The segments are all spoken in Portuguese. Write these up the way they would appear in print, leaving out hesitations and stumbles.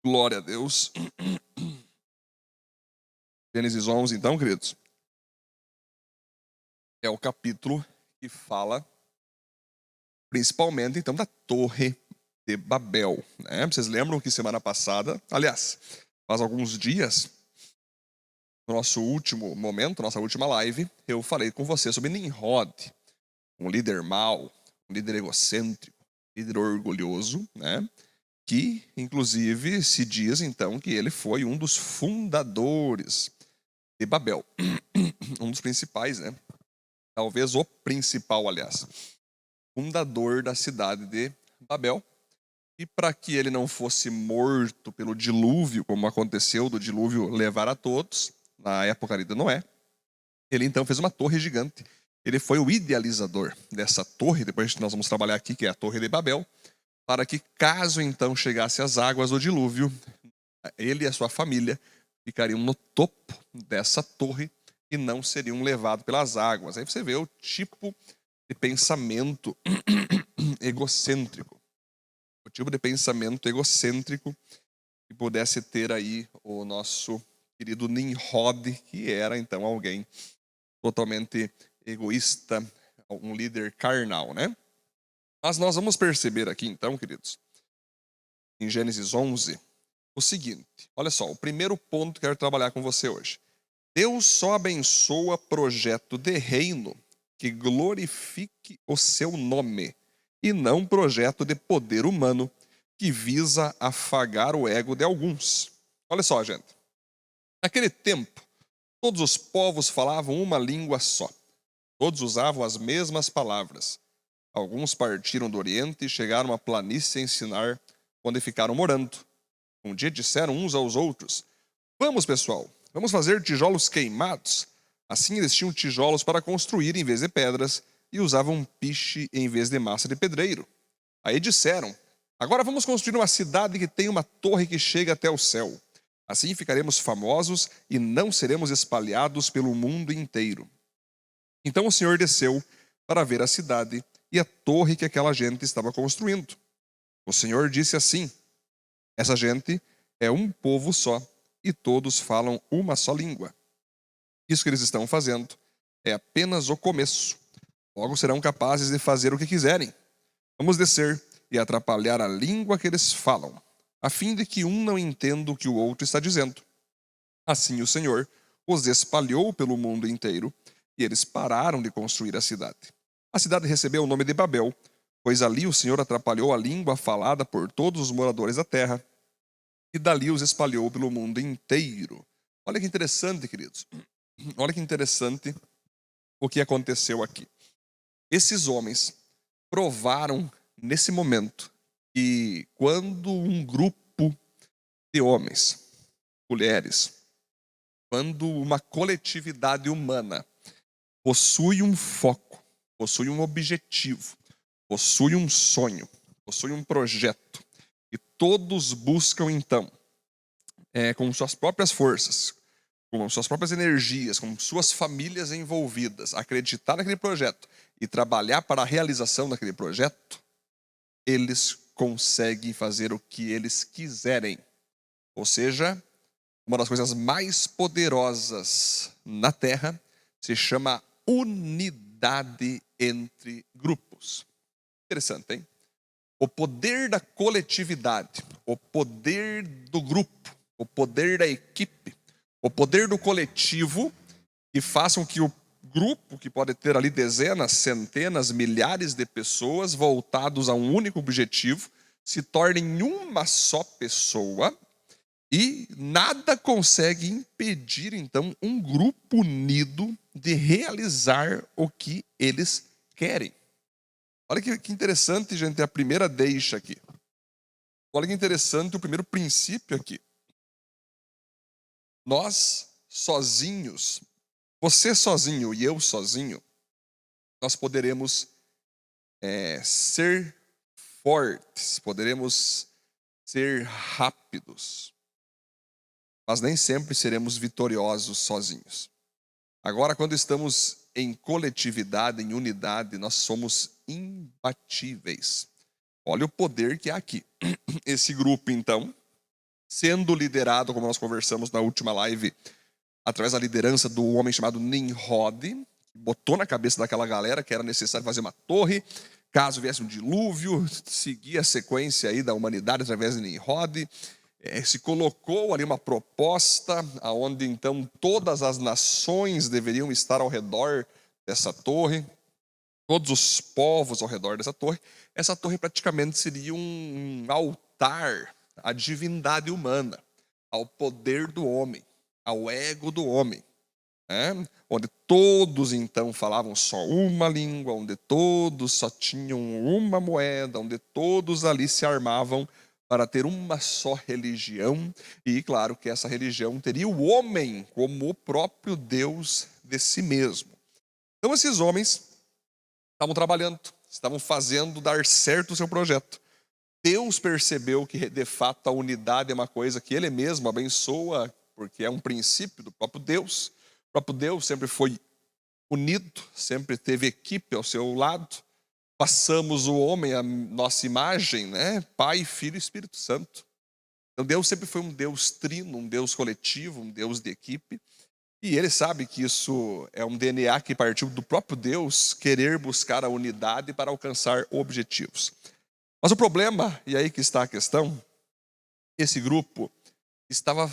Glória a Deus. Gênesis 11, então, queridos, é o capítulo que fala principalmente, então, da Torre de Babel, né? Vocês lembram que semana passada, aliás, faz alguns dias, no nosso último momento, nossa última live, eu falei com você sobre Nimrod, um líder mau, um líder egocêntrico, um líder orgulhoso, né? Que, inclusive, se diz, então, que ele foi um dos fundadores de Babel. Um dos principais, né? Talvez o principal, aliás. Fundador da cidade de Babel. E para que ele não fosse morto pelo dilúvio, como aconteceu do dilúvio levar a todos, na época ali de Noé, ele então fez uma torre gigante. Ele foi o idealizador dessa torre, depois nós vamos trabalhar aqui, que é a Torre de Babel, para que caso então chegasse as águas do dilúvio, ele e a sua família ficariam no topo dessa torre e não seriam levados pelas águas. Aí você vê o tipo de pensamento egocêntrico. O tipo de pensamento egocêntrico que pudesse ter aí o nosso querido Nimrod, que era então alguém totalmente egoísta, um líder carnal, né? Mas nós vamos perceber aqui então, queridos, em Gênesis 11, o seguinte. Olha só, o primeiro ponto que eu quero trabalhar com você hoje. Deus só abençoa projeto de reino que glorifique o seu nome e não projeto de poder humano que visa afagar o ego de alguns. Olha só, gente. Naquele tempo, todos os povos falavam uma língua só. Todos usavam as mesmas palavras. Alguns partiram do Oriente e chegaram à planície a ensinar, onde ficaram morando. Um dia disseram uns aos outros: "Vamos, pessoal, vamos fazer tijolos queimados." Assim eles tinham tijolos para construir em vez de pedras e usavam piche em vez de massa de pedreiro. Aí disseram: "Agora vamos construir uma cidade que tem uma torre que chega até o céu. Assim ficaremos famosos e não seremos espalhados pelo mundo inteiro." Então o Senhor desceu para ver a cidade e a torre que aquela gente estava construindo. O Senhor disse assim: "Essa gente é um povo só e todos falam uma só língua. Isso que eles estão fazendo é apenas o começo. Logo serão capazes de fazer o que quiserem. Vamos descer e atrapalhar a língua que eles falam, a fim de que um não entenda o que o outro está dizendo." Assim o Senhor os espalhou pelo mundo inteiro e eles pararam de construir a cidade. A cidade recebeu o nome de Babel, pois ali o Senhor atrapalhou a língua falada por todos os moradores da terra e dali os espalhou pelo mundo inteiro. Olha que interessante, queridos. Olha que interessante o que aconteceu aqui. Esses homens provaram nesse momento que quando um grupo de homens, mulheres, quando uma coletividade humana possui um foco, possui um objetivo, possui um sonho, possui um projeto, e todos buscam então, com suas próprias forças, com suas próprias energias, com suas famílias envolvidas, acreditar naquele projeto e trabalhar para a realização daquele projeto, eles conseguem fazer o que eles quiserem. Ou seja, uma das coisas mais poderosas na Terra se chama unidade entre grupos. Interessante, hein? O poder da coletividade, o poder do grupo, o poder da equipe, o poder do coletivo que façam que o grupo, que pode ter ali dezenas, centenas, milhares de pessoas voltados a um único objetivo, se tornem uma só pessoa e nada consegue impedir, então, um grupo unido de realizar o que eles querem. Olha que interessante, gente, a primeira deixa aqui. Olha que interessante o primeiro princípio aqui. Nós sozinhos, você sozinho e eu sozinho, nós poderemos ser fortes, poderemos ser rápidos, mas nem sempre seremos vitoriosos sozinhos. Agora, quando estamos em coletividade, em unidade, nós somos imbatíveis. Olha o poder que há aqui. Esse grupo, então, sendo liderado, como nós conversamos na última live, através da liderança do homem chamado Nimrod, que botou na cabeça daquela galera que era necessário fazer uma torre, caso viesse um dilúvio, seguir a sequência aí da humanidade através de Nimrod. Se colocou ali uma proposta onde então todas as nações deveriam estar ao redor dessa torre, todos os povos ao redor dessa torre. Essa torre praticamente seria um altar à divindade humana, ao poder do homem, ao ego do homem, né? Onde todos então falavam só uma língua, onde todos só tinham uma moeda, onde todos ali se armavam para ter uma só religião, e claro que essa religião teria o homem como o próprio Deus de si mesmo. Então esses homens estavam trabalhando, estavam fazendo dar certo o seu projeto. Deus percebeu que de fato a unidade é uma coisa que Ele mesmo abençoa, porque é um princípio do próprio Deus. O próprio Deus sempre foi unido, sempre teve equipe ao seu lado. Passamos o homem à nossa imagem, né? Pai, Filho e Espírito Santo. Então Deus sempre foi um Deus trino, um Deus coletivo, um Deus de equipe. E Ele sabe que isso é um DNA que partiu do próprio Deus querer buscar a unidade para alcançar objetivos. Mas o problema, e aí que está a questão, esse grupo estava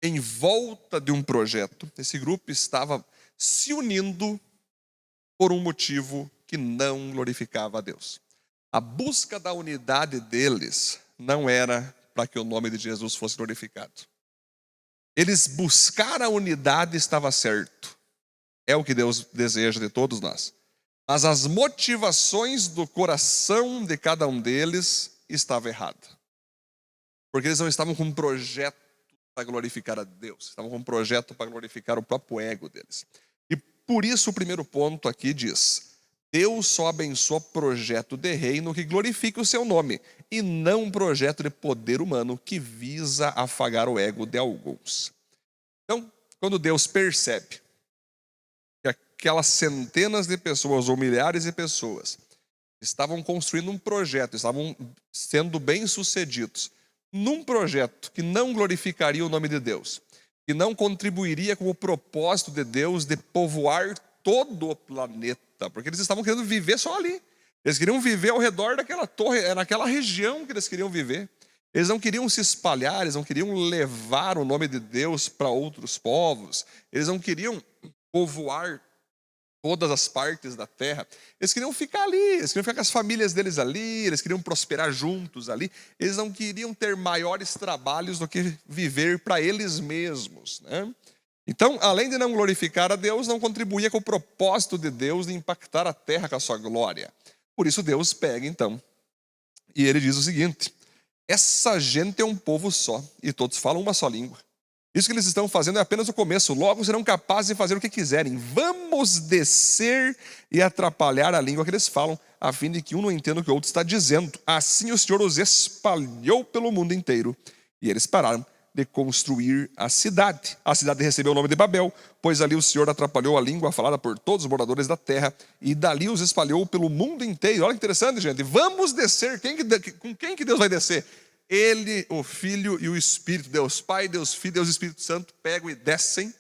em volta de um projeto, esse grupo estava se unindo por um motivo que não glorificava a Deus. A busca da unidade deles não era para que o nome de Jesus fosse glorificado. Eles buscar a unidade estava certo. É o que Deus deseja de todos nós. Mas as motivações do coração de cada um deles estavam erradas. Porque eles não estavam com um projeto para glorificar a Deus. Estavam com um projeto para glorificar o próprio ego deles. E por isso o primeiro ponto aqui diz: Deus só abençoa projeto de reino que glorifique o seu nome, e não um projeto de poder humano que visa afagar o ego de alguns. Então, quando Deus percebe que aquelas centenas de pessoas ou milhares de pessoas estavam construindo um projeto, estavam sendo bem-sucedidos num projeto que não glorificaria o nome de Deus, que não contribuiria com o propósito de Deus de povoar todo o planeta, porque eles estavam querendo viver só ali. Eles queriam viver ao redor daquela torre, naquela região que eles queriam viver. Eles não queriam se espalhar, eles não queriam levar o nome de Deus para outros povos, eles não queriam povoar todas as partes da terra. Eles queriam ficar ali, eles queriam ficar com as famílias deles ali, eles queriam prosperar juntos ali. Eles não queriam ter maiores trabalhos do que viver para eles mesmos, né? Então, além de não glorificar a Deus, não contribuía com o propósito de Deus de impactar a terra com a sua glória. Por isso Deus pega então, e Ele diz o seguinte: essa gente é um povo só, e todos falam uma só língua. Isso que eles estão fazendo é apenas o começo, logo serão capazes de fazer o que quiserem. Vamos descer e atrapalhar a língua que eles falam, a fim de que um não entenda o que o outro está dizendo. Assim o Senhor os espalhou pelo mundo inteiro. E eles pararam de construir a cidade. A cidade recebeu o nome de Babel, pois ali o Senhor atrapalhou a língua falada por todos os moradores da terra, e dali os espalhou pelo mundo inteiro. Olha que interessante, gente. Vamos descer. Com quem que Deus vai descer? Ele, o Filho e o Espírito, Deus Pai, Deus Filho, Deus Espírito Santo, pegam e descem.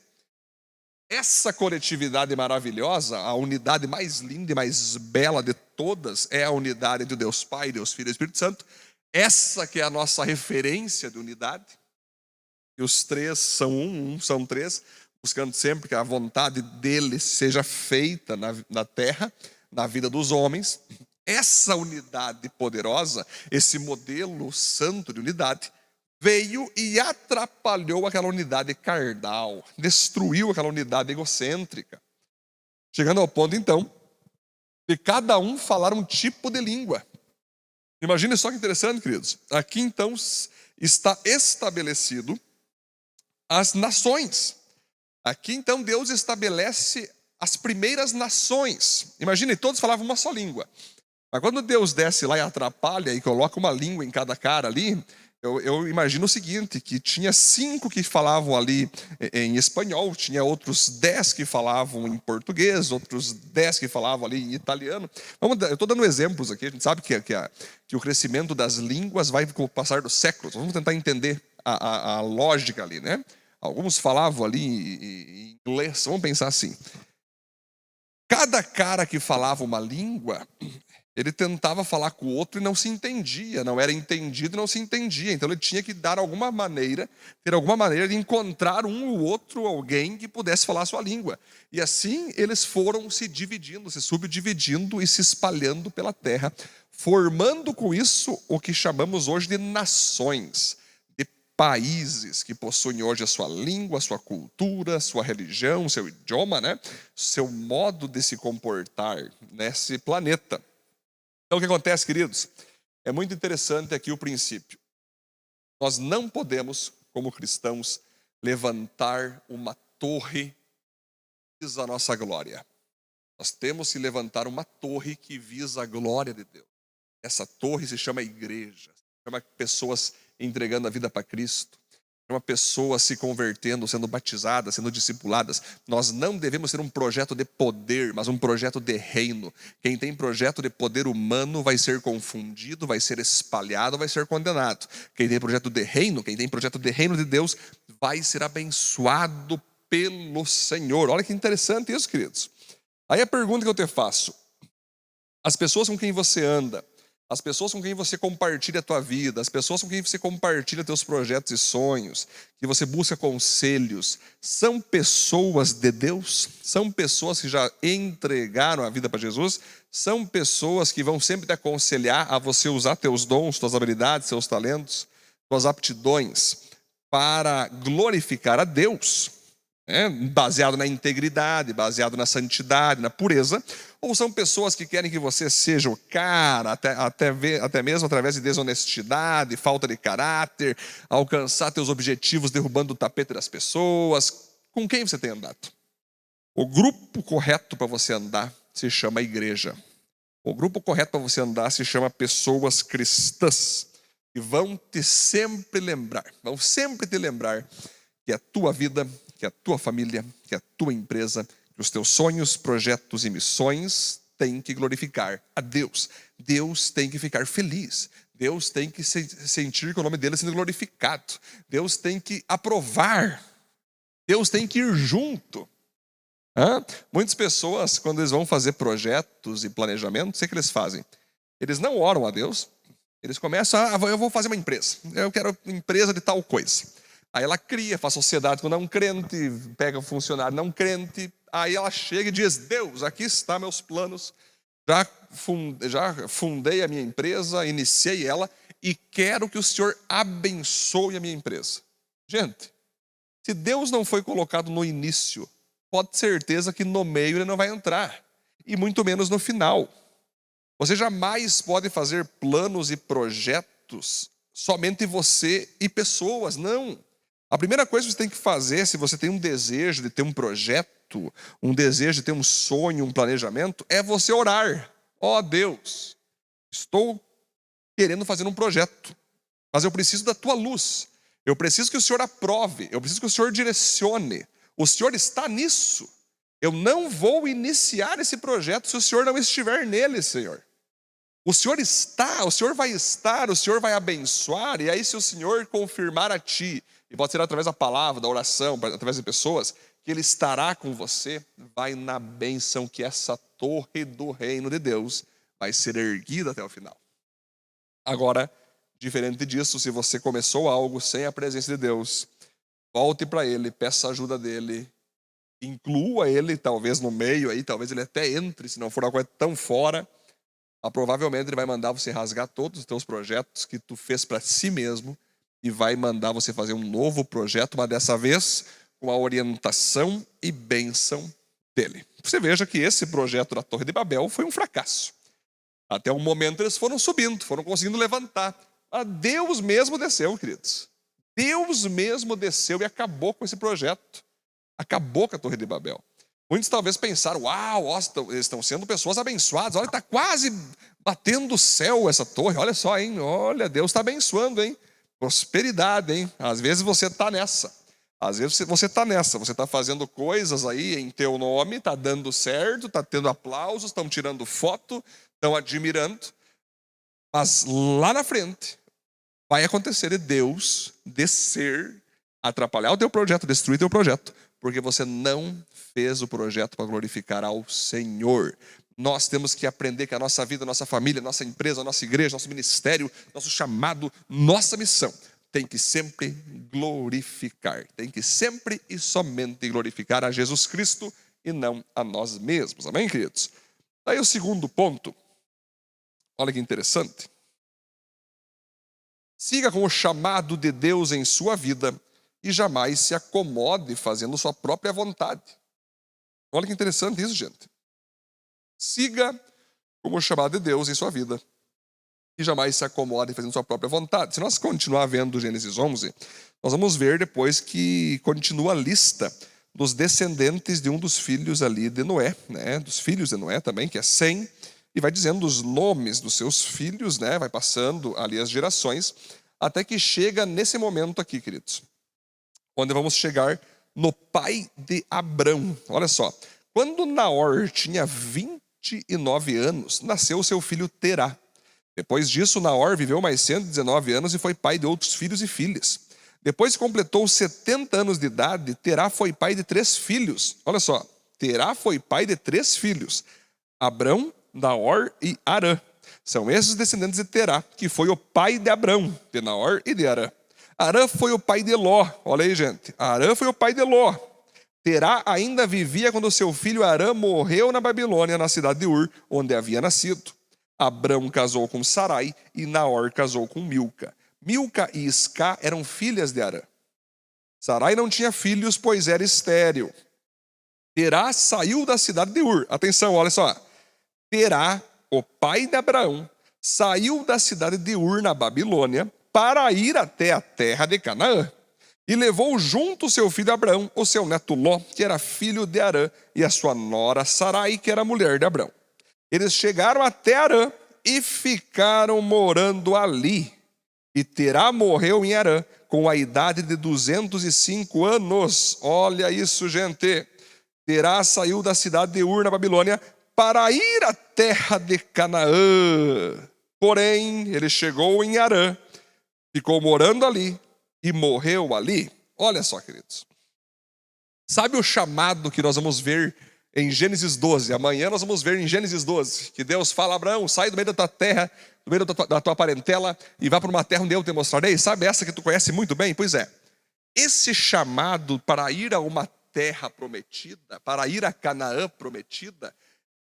Essa coletividade maravilhosa, a unidade mais linda e mais bela de todas, é a unidade de Deus Pai, Deus Filho e Espírito Santo. Essa que é a nossa referência de unidade. E os três são um são três, buscando sempre que a vontade dele seja feita na terra, na vida dos homens. Essa unidade poderosa, esse modelo santo de unidade, veio e atrapalhou aquela unidade carnal, destruiu aquela unidade egocêntrica. Chegando ao ponto, então, de cada um falar um tipo de língua. Imagine só que interessante, queridos. Aqui, então, está estabelecido as nações. Aqui, então, Deus estabelece as primeiras nações. Imagine, todos falavam uma só língua. Mas quando Deus desce lá e atrapalha e coloca uma língua em cada cara ali, Eu imagino o seguinte, que tinha 5 que falavam ali em espanhol, tinha outros 10 que falavam em português, outros 10 que falavam ali em italiano. Eu estou dando exemplos aqui, a gente sabe que o crescimento das línguas vai com o passar dos séculos. Vamos tentar entender a lógica ali, né? Alguns falavam ali em inglês, vamos pensar assim. Cada cara que falava uma língua, ele tentava falar com o outro e não se entendia, não era entendido e não se entendia. Então ele tinha que ter alguma maneira de encontrar um ou outro alguém que pudesse falar a sua língua. E assim eles foram se dividindo, se subdividindo e se espalhando pela terra, formando com isso o que chamamos hoje de nações, de países que possuem hoje a sua língua, a sua cultura, a sua religião, seu idioma, né? Seu modo de se comportar nesse planeta. Então, o que acontece, queridos? É muito interessante aqui o princípio. Nós não podemos, como cristãos, levantar uma torre que visa a nossa glória. Nós temos que levantar uma torre que visa a glória de Deus. Essa torre se chama igreja, se chama pessoas entregando a vida para Cristo, se chama pessoas se convertendo, sendo batizadas, sendo discipuladas. Nós não devemos ter um projeto de poder, mas um projeto de reino. Quem tem projeto de poder humano vai ser confundido, vai ser espalhado, vai ser condenado. Quem tem projeto de reino de Deus, vai ser abençoado pelo Senhor. Olha que interessante isso, queridos. Aí a pergunta que eu te faço: as pessoas com quem você anda, as pessoas com quem você compartilha a tua vida, as pessoas com quem você compartilha teus projetos e sonhos, que você busca conselhos, são pessoas de Deus? São pessoas que já entregaram a vida para Jesus? São pessoas que vão sempre te aconselhar a você usar teus dons, tuas habilidades, seus talentos, tuas aptidões para glorificar a Deus? Baseado na integridade, baseado na santidade, na pureza, ou são pessoas que querem que você seja o cara, até mesmo através de desonestidade, falta de caráter, alcançar teus objetivos derrubando o tapete das pessoas? Com quem você tem andado? O grupo correto para você andar se chama igreja. O grupo correto para você andar se chama pessoas cristãs, que vão sempre te lembrar que a tua vida, que a tua família, que a tua empresa, que os teus sonhos, projetos e missões têm que glorificar a Deus. Deus tem que ficar feliz. Deus tem que sentir que o nome dele sendo glorificado. Deus tem que aprovar. Deus tem que ir junto. Muitas pessoas, quando eles vão fazer projetos e planejamentos, o que eles fazem? Eles não oram a Deus. Eles começam, eu vou fazer uma empresa. Eu quero uma empresa de tal coisa. Aí ela cria, faz sociedade com não crente, pega um funcionário não crente. Aí ela chega e diz: Deus, aqui estão meus planos. Já fundei a minha empresa, iniciei ela e quero que o Senhor abençoe a minha empresa. Gente, se Deus não foi colocado no início, pode ter certeza que no meio ele não vai entrar. E muito menos no final. Você jamais pode fazer planos e projetos somente você e pessoas, não. A primeira coisa que você tem que fazer, se você tem um desejo de ter um projeto, um desejo de ter um sonho, um planejamento, é você orar. Ó Deus, estou querendo fazer um projeto, mas eu preciso da tua luz. Eu preciso que o Senhor aprove, eu preciso que o Senhor direcione. O Senhor está nisso. Eu não vou iniciar esse projeto se o Senhor não estiver nele, Senhor. O Senhor está, o Senhor vai estar, o Senhor vai abençoar, e aí se o Senhor confirmar a ti, e pode ser através da palavra, da oração, através de pessoas, que Ele estará com você, vai na bênção que essa torre do reino de Deus vai ser erguida até o final. Agora, diferente disso, se você começou algo sem a presença de Deus, volte para Ele, peça a ajuda dEle, inclua Ele talvez no meio, aí talvez Ele até entre, se não for uma coisa tão fora, provavelmente Ele vai mandar você rasgar todos os teus projetos que tu fez para si mesmo, e vai mandar você fazer um novo projeto, mas dessa vez com a orientação e bênção dele. Você veja que esse projeto da Torre de Babel foi um fracasso. Até um momento eles foram subindo, foram conseguindo levantar. Mas Deus mesmo desceu, queridos. Deus mesmo desceu e acabou com esse projeto. Acabou com a Torre de Babel. Muitos talvez pensaram: uau, eles estão sendo pessoas abençoadas. Olha, está quase batendo o céu essa torre. Olha só, hein? Olha, Deus está abençoando, hein? Prosperidade, hein? Às vezes você está nessa. Às vezes você está nessa. Você está fazendo coisas aí em teu nome, está dando certo, está tendo aplausos, estão tirando foto, estão admirando. Mas lá na frente vai acontecer de Deus descer, atrapalhar o teu projeto, destruir teu projeto, porque você não fez o projeto para glorificar ao Senhor. Nós temos que aprender que a nossa vida, a nossa família, a nossa empresa, a nossa igreja, nosso ministério, nosso chamado, nossa missão tem que sempre glorificar. Tem que sempre e somente glorificar a Jesus Cristo e não a nós mesmos. Amém, queridos? Daí o segundo ponto. Olha que interessante. Siga com o chamado de Deus em sua vida e jamais se acomode fazendo sua própria vontade. Olha que interessante isso, gente. Siga com o chamado de Deus em sua vida e jamais se acomode fazendo sua própria vontade. Se nós continuar vendo Gênesis 11, nós vamos ver depois que continua a lista dos descendentes de um dos filhos ali de Noé, né? Dos filhos de Noé também, que é Sem, e vai dizendo os nomes dos seus filhos, né? Vai passando ali as gerações, até que chega nesse momento aqui, queridos, onde vamos chegar no pai de Abrão. Olha só, quando Naor tinha 29 anos, nasceu o seu filho Terá. Depois disso, Naor viveu mais 119 anos e foi pai de outros filhos e filhas. Depois que completou 70 anos de idade, Terá foi pai de 3 filhos. Olha só, Terá foi pai de 3 filhos: Abrão, Naor e Harã. São esses descendentes de Terá, que foi o pai de Abrão, de Naor e de Harã. Harã foi o pai de Ló. Olha aí, gente. Harã foi o pai de Ló. Terá ainda vivia quando seu filho Harã morreu na Babilônia, na cidade de Ur, onde havia nascido. Abrão casou com Sarai e Naor casou com Milca. Milca e Iscá eram filhas de Harã. Sarai não tinha filhos, pois era estéril. Terá saiu da cidade de Ur. Atenção, olha só. Terá, o pai de Abraão, saiu da cidade de Ur, na Babilônia, para ir até a terra de Canaã. E levou junto seu filho Abrão, o seu neto Ló, que era filho de Harã, e a sua nora Sarai, que era mulher de Abrão. Eles chegaram até Harã e ficaram morando ali. E Terá morreu em Harã com a idade de 205 anos. Olha isso, gente. Terá saiu da cidade de Ur, na Babilônia, para ir à terra de Canaã. Porém, ele chegou em Harã, ficou morando ali e morreu ali. Olha só, queridos. Sabe o chamado que nós vamos ver em Gênesis 12? Amanhã nós vamos ver em Gênesis 12, que Deus fala: Abraão, sai do meio da tua terra, do meio da tua parentela, e vá para uma terra onde eu te mostrarei. Sabe essa que tu conhece muito bem? Pois é. Esse chamado para ir a uma terra prometida, para ir a Canaã prometida,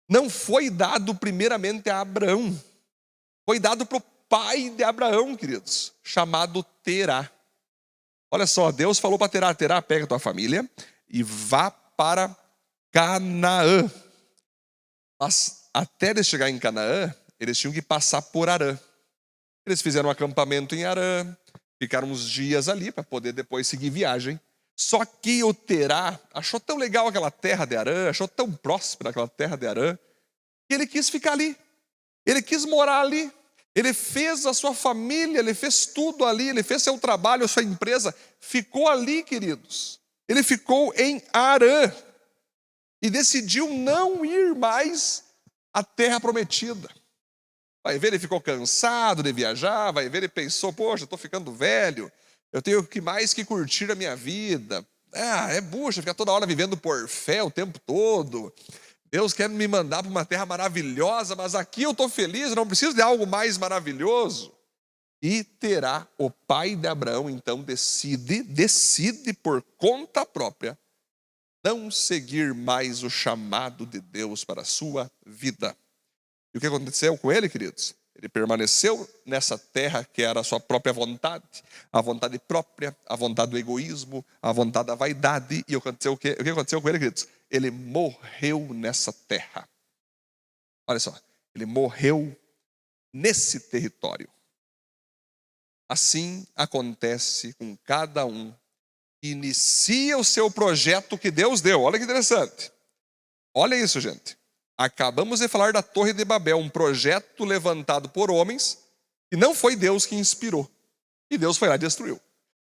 não foi dado primeiramente a Abraão. Foi dado para o pai de Abraão, queridos, chamado Terá. Olha só, Deus falou para Terá: Terá, pega a tua família e vá para Canaã. Mas até eles chegarem em Canaã, eles tinham que passar por Harã. Eles fizeram um acampamento em Harã, ficaram uns dias ali para poder depois seguir viagem. Só que o Terá achou tão legal aquela terra de Harã, achou tão próspera aquela terra de Harã, que ele quis ficar ali. Ele quis morar ali. Ele fez a sua família, ele fez tudo ali, ele fez seu trabalho, a sua empresa. Ficou ali, queridos. Ele ficou em Harã. E decidiu não ir mais à terra prometida. Vai ver, ele ficou cansado de viajar, vai ver, ele pensou: poxa, eu estou ficando velho, eu tenho que mais que curtir a minha vida. Bucha, ficar toda hora vivendo por fé o tempo todo. Deus quer me mandar para uma terra maravilhosa, mas aqui eu estou feliz, eu não preciso de algo mais maravilhoso. E Terá, o pai de Abraão, então decide por conta própria não seguir mais o chamado de Deus para a sua vida. E o que aconteceu com ele, queridos? Ele permaneceu nessa terra que era a sua própria vontade, a vontade própria, a vontade do egoísmo, a vontade da vaidade. E o que aconteceu com ele, queridos? Ele morreu nessa terra. Olha só, ele morreu nesse território. Assim acontece com cada um que inicia o seu projeto que Deus deu. Olha que interessante. Olha isso, gente. Acabamos de falar da Torre de Babel, um projeto levantado por homens, e não foi Deus que inspirou. E Deus foi lá e destruiu.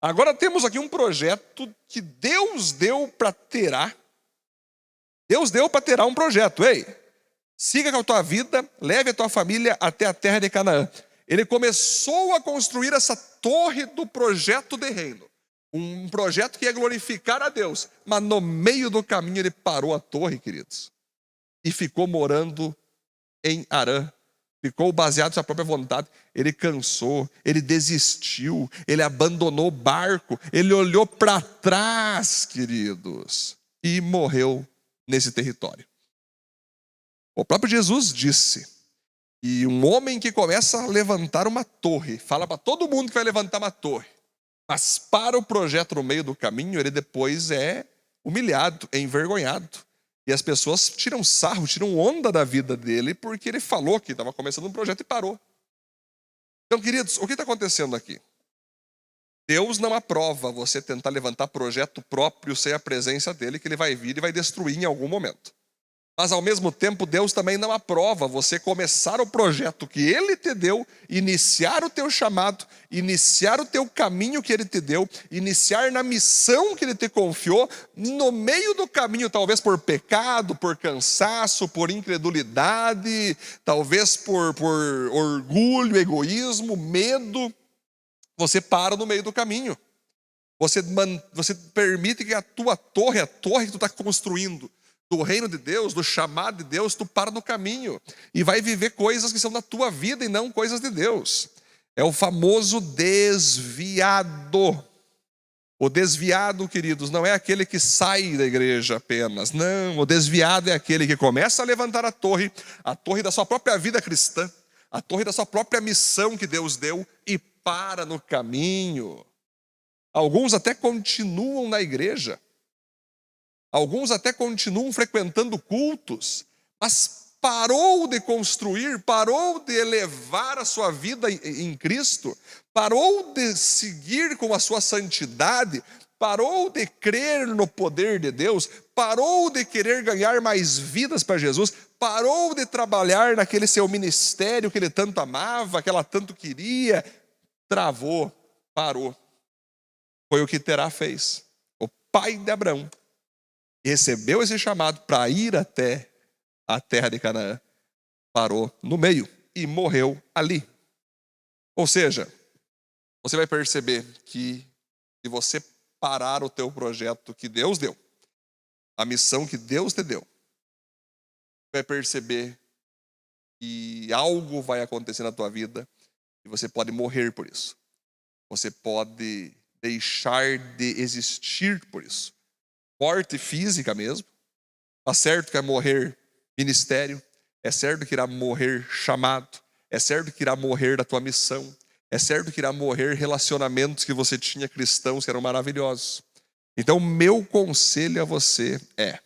Agora temos aqui um projeto que Deus deu para Terá. Deus deu para Terá um projeto. Ei, siga com a tua vida, leve a tua família até a terra de Canaã. Ele começou a construir essa torre do projeto de reino. Um projeto que ia glorificar a Deus. Mas no meio do caminho ele parou a torre, queridos. E ficou morando em Harã. Ficou baseado na sua própria vontade. Ele cansou, ele desistiu, ele abandonou o barco, ele olhou para trás, queridos, e morreu nesse território. O próprio Jesus disse que um homem que começa a levantar uma torre, fala para todo mundo que vai levantar uma torre, mas para o projeto no meio do caminho, ele depois é humilhado, é envergonhado. E as pessoas tiram sarro, tiram onda da vida dele, porque ele falou que estava começando um projeto e parou. Então, queridos, o que está acontecendo aqui? Deus não aprova você tentar levantar projeto próprio sem a presença dele, que ele vai vir e vai destruir em algum momento. Mas, ao mesmo tempo, Deus também não aprova você começar o projeto que Ele te deu, iniciar o teu chamado, iniciar o teu caminho que Ele te deu, iniciar na missão que Ele te confiou, no meio do caminho, talvez por pecado, por cansaço, por incredulidade, talvez por orgulho, egoísmo, medo, você para no meio do caminho. Você permite que a tua torre, a torre que tu está construindo, do reino de Deus, do chamado de Deus, tu para no caminho e vai viver coisas que são da tua vida e não coisas de Deus. É o famoso desviado. O desviado, queridos, não é aquele que sai da igreja apenas. Não, o desviado é aquele que começa a levantar a torre da sua própria vida cristã, a torre da sua própria missão que Deus deu e para no caminho. Alguns até continuam na igreja. Alguns até continuam frequentando cultos, mas parou de construir, parou de elevar a sua vida em Cristo, parou de seguir com a sua santidade, parou de crer no poder de Deus, parou de querer ganhar mais vidas para Jesus, parou de trabalhar naquele seu ministério que ele tanto amava, que ela tanto queria, travou, parou. Foi o que Terá fez, o pai de Abraão. Recebeu esse chamado para ir até a terra de Canaã, parou no meio e morreu ali. Ou seja, você vai perceber que se você parar o teu projeto que Deus deu, a missão que Deus te deu, você vai perceber que algo vai acontecer na tua vida e você pode morrer por isso. Você pode deixar de existir por isso. Morte física mesmo. Está certo que vai morrer ministério. É certo que irá morrer chamado. É certo que irá morrer da tua missão. É certo que irá morrer relacionamentos que você tinha cristãos que eram maravilhosos. Então, meu conselho a você é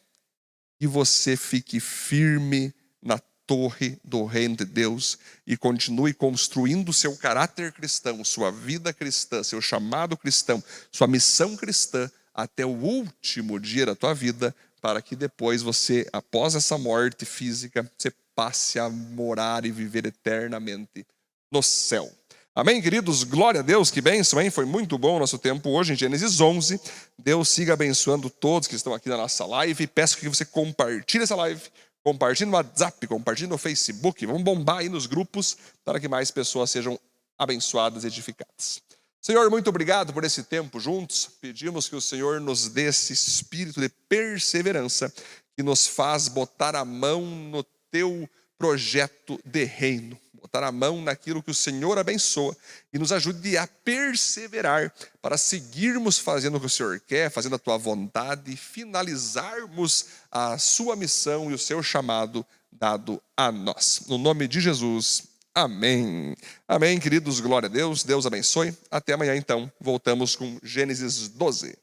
que você fique firme na torre do reino de Deus e continue construindo seu caráter cristão, sua vida cristã, seu chamado cristão, sua missão cristã, até o último dia da tua vida, para que depois você, após essa morte física, você passe a morar e viver eternamente no céu. Amém, queridos? Glória a Deus, que bênção, hein? Foi muito bom o nosso tempo hoje em Gênesis 11. Deus siga abençoando todos que estão aqui na nossa live. Peço que você compartilhe essa live, compartilhe no WhatsApp, compartilhe no Facebook. Vamos bombar aí nos grupos para que mais pessoas sejam abençoadas e edificadas. Senhor, muito obrigado por esse tempo juntos. Pedimos que o Senhor nos dê esse espírito de perseverança que nos faz botar a mão no teu projeto de reino. Botar a mão naquilo que o Senhor abençoa e nos ajude a perseverar para seguirmos fazendo o que o Senhor quer, fazendo a tua vontade e finalizarmos a sua missão e o seu chamado dado a nós. No nome de Jesus. Amém. Amém, queridos. Glória a Deus. Deus abençoe. Até amanhã, então. Voltamos com Gênesis 12.